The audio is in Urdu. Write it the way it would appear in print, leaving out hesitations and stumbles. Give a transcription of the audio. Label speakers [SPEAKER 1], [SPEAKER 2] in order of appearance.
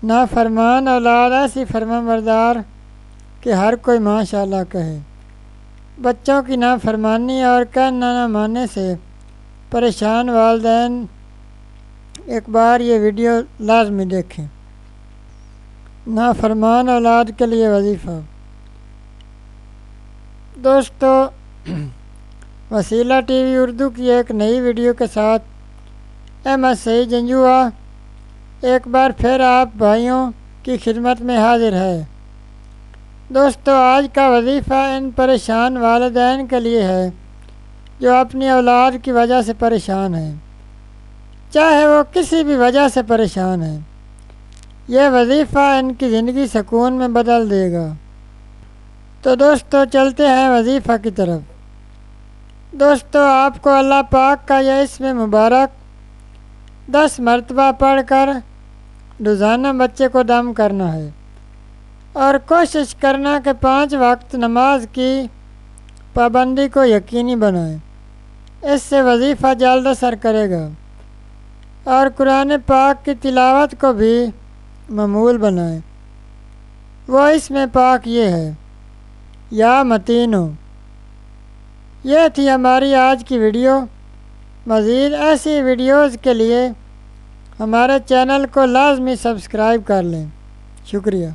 [SPEAKER 1] نافرمان اولاد ایسی فرمانبردار کہ ہر کوئی ماشاء اللہ کہے۔ بچوں کی نافرمانی اور کہنا نہ ماننے سے پریشان والدین ایک بار یہ ویڈیو لازمی دیکھیں۔ نافرمان اولاد کے لیے وظیفہ۔ دوستو، وسیلہ ٹی وی اردو کی ایک نئی ویڈیو کے ساتھ احمد سعید جنجوعہ ایک بار پھر آپ بھائیوں کی خدمت میں حاضر ہے۔ دوستو، آج کا وظیفہ ان پریشان والدین کے لیے ہے جو اپنی اولاد کی وجہ سے پریشان ہیں، چاہے وہ کسی بھی وجہ سے پریشان ہیں۔ یہ وظیفہ ان کی زندگی سکون میں بدل دے گا۔ تو دوستو، چلتے ہیں وظیفہ کی طرف۔ دوستو، آپ کو اللہ پاک کا یہ اسم مبارک 10 مرتبہ پڑھ کر روزانہ بچے کو دم کرنا ہے اور کوشش کرنا کہ 5 وقت نماز کی پابندی کو یقینی بنائیں۔ اس سے وظیفہ جلد اثر کرے گا اور قرآن پاک کی تلاوت کو بھی معمول بنائیں۔ وہ اسم پاک یہ ہے، یا متینو۔ یہ تھی ہماری آج کی ویڈیو۔ مزید ایسی ویڈیوز کے لیے ہمارے چینل کو لازمی سبسکرائب کر لیں۔ شکریہ۔